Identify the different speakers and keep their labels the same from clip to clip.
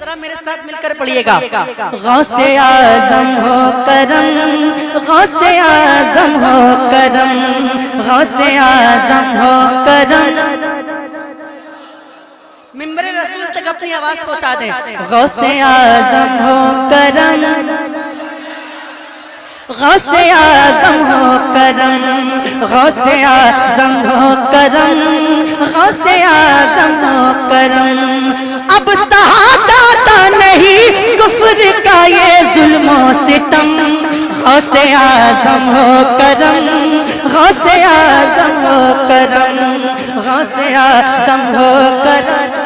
Speaker 1: जरा मेरे साथ मिलकर पढ़िएगा। गौसे आज़म हो करम, गौसे आज़म हो करम, गौसे आज़म हो करम। मिंबरे रसूल तक अपनी आवाज पहुंचा दें। गौसे आज़म हो करम, गौसे आज़म हो करम, गौसे आज़म हो करम, गौसे आज़म हो करम। अब सहा जाता नहीं कुफ्र का ये जुल्म सितम। गौसे आज़म हो करम, गौसे आज़म हो करम, गौसे आज़म हो करम।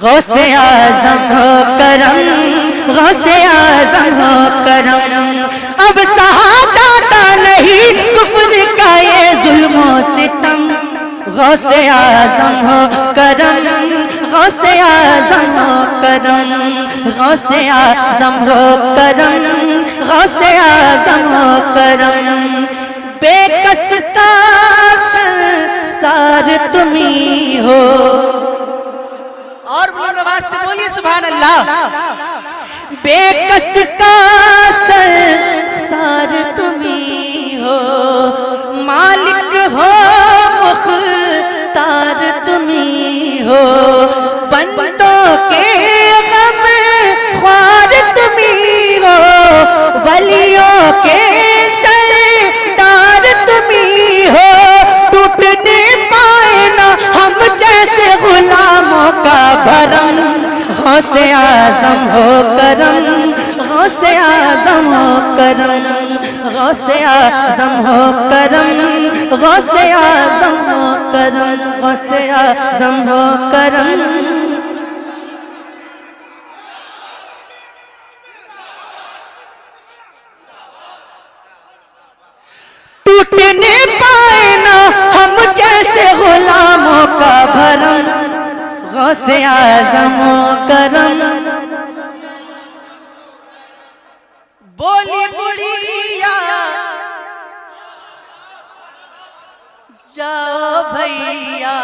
Speaker 1: गौसे आज़म हो करम, गौसे आज़म हो करम। अब सहा जाता नहीं कुफ्र का ये जुल्म सितम। गौसे आज़म हो करम, गौसे आज़म हो करम, गौसे आज़म हो करम, गौसे आज़म हो करम। बेकस का संसार तुम्ही हो। और बुलंद आवाज से बोलिए सुभान अल्लाह। बेकस का संसार तुम्ही हो, मालिक हो मुख्तार तुम्ही हो। बंदों के गम ख्वार तुम्ही हो, वलियों के सरदार तुम्ही हो। टूटने पाए ना हम जैसे गुलामों का भरम। गौसे आज़म हो करम, गौसे आज़म हो करम, गौसे आज़म हो करम, गौसे आज़म हो करम, गौसे आज़म हो करम। टूटने पाए ना हम जैसे गुलामों का भरम। गौसे आज़म हो करम। बोली बुढ़िया जाओ भैया,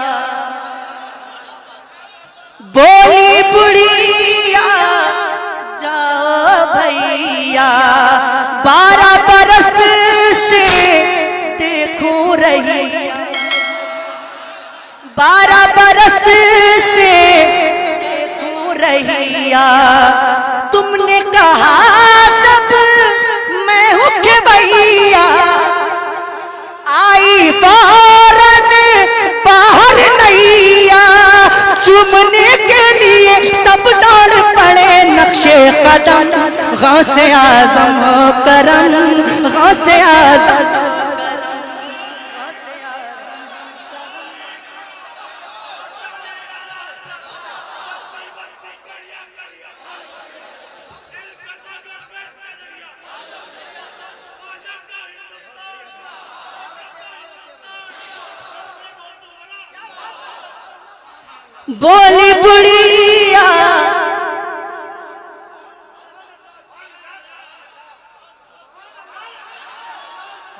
Speaker 1: बोली बुढ़िया जाओ भैया। 12 बरस से देखूं रही, 12 बरस से देखूं रहिया। तुमने कहा जब मैं हूँ भैया, आई फौरन बाहर नैया। चूमने के लिए सब दौड़ पड़े नक्शे कदम। गौसे आज़म हो करम, गौसे आज़म बोली बुढ़िया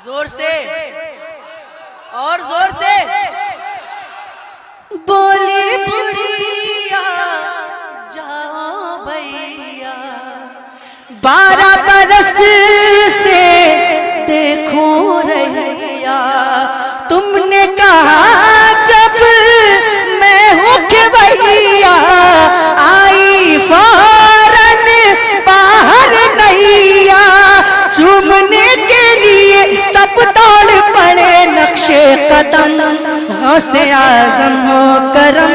Speaker 1: जोर से और जोर से। बोली बुढ़िया जाओ भैया, 12 बरस से देखूं रहिया। तुमने कहा जब मैं हूँ भैया, आई फौरन बाहर नैया। चूमने के लिए सब दौड़ पड़े नक्शे कदम। गौसे आज़म हो करम,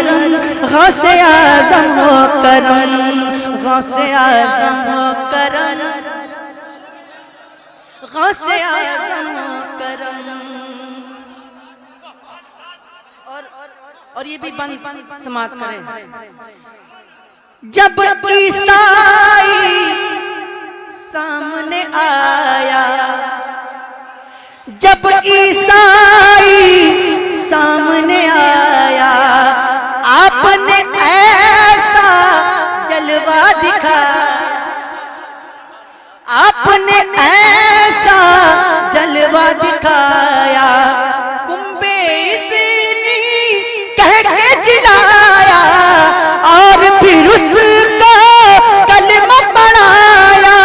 Speaker 1: गौसे आज़म हो करम, गौसे आज़म हो करम, गौसे आज़म हो करम। और ये भी बंद समाप्त करें। जब ईसाई सामने आया, जब ईसाई सामने आया, आपने ऐसा जलवा दिखाया। भगाया, कुंबे इज़नी कह के जिलाया और फिर उसको कलमा पढ़ाया।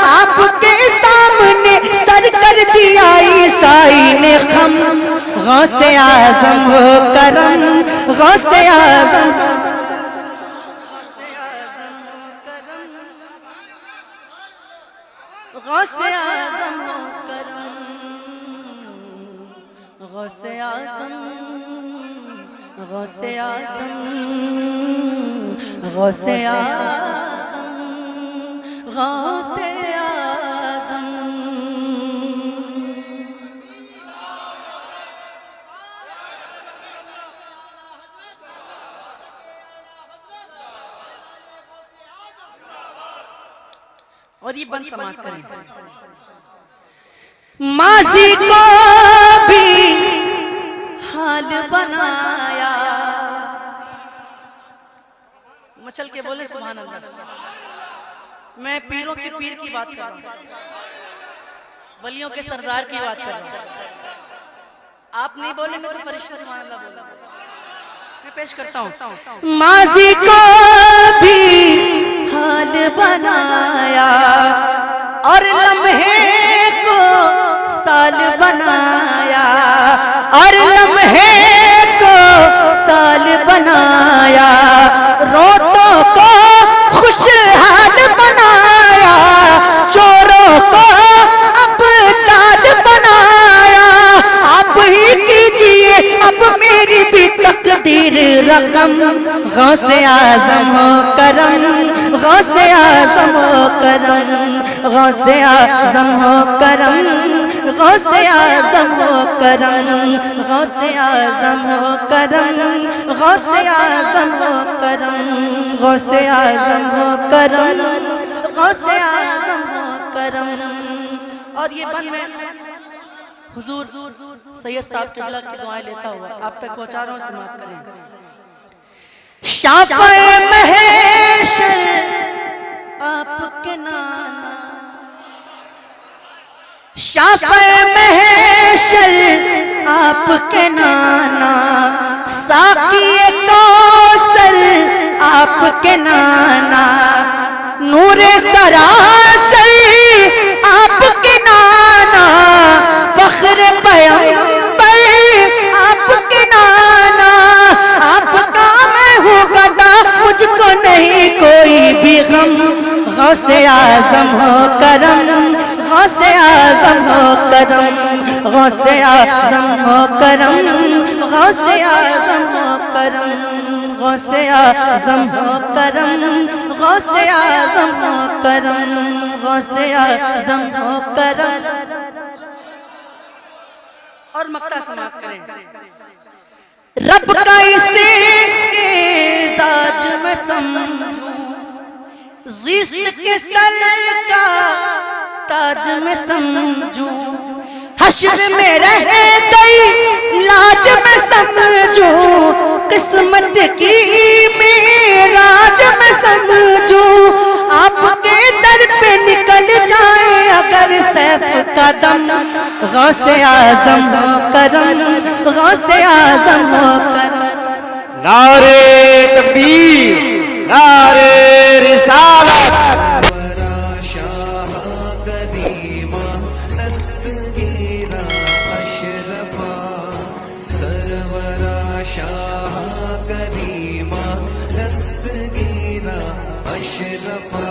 Speaker 1: आपके सामने सर कर दिया ईसाई ने खम, गौसे आज़म हो करम, गौसे आज़म, गौसे आज़म हो करम, गौसे आज़म, गौसे आज़म, गौसे आज़म, गौसे आज़म। और ये बंद समाप्त करें। माजी को भी हाल बनाया, मचल के बोले सुभान अल्लाह। मैं पीरों के पीर की बात कर रहा हूँ, वलियों के सरदार की बात कर रहा हूँ। आप नहीं बोलेंगे तो फरिश्ता सुभान अल्लाह बोलेंगे। मैं पेश करता हूँ। माजी को भी हाल बनाया और लम्हे को साल बनाया, और लम्हे को साल बनाया, रोतों को खुशहाल बनाया, चोरों को अबदाल बनाया। आप ही कीजिए अब मेरी भी तकदीर रकम, गौसे आज़म हो करम, गौसे आज़म हो करम, गौसे आज़म हो करम, गौसे आज़म हो करम, गौसे आज़म हो करम, गौसे आज़म हो करम, गौसे आज़म हो करम, गौसे आज़म हो करम। और ये बंद में हुजूर सैयद साहब किबला की दुआएं लेता हुआ आप तक पहुंचा रहा हूं, समाप्त करें। शाफ़े महशर आपके नाना, शाफ़े महशर आपके नाना, साक़ी कौसर आपके नाना, नूरे सरासर आपके नाना, फ़ख्र पैगंबर आपके नाना। आपका मैं हूँ गदा, मुझको नहीं कोई भी गम, गौसे आज़म हो करम, गौसे आज़म हो करम, गौसे आज़म हो करम, गौसे आज़म हो करम, गौसे आज़म हो करम, गौसे आज़म हो करम, गौसे आज़म हो करम। और मक्ता समाप्त करें। रब का इसे एजाज में समझूं, ज़िस्त के सर का ताज में समझूं, हश्र में रह गई लाज में समझूं, किस्मत की मेराज में समझूं। आपके दर पे निकल जाए अगर सैफ का दम, गौसे आज़म हो करम, गौसे आज़म हो करम।
Speaker 2: नारे तकबीर, नारे रिसालत।
Speaker 3: शाह करीमा दस्तगीरा अशरफा।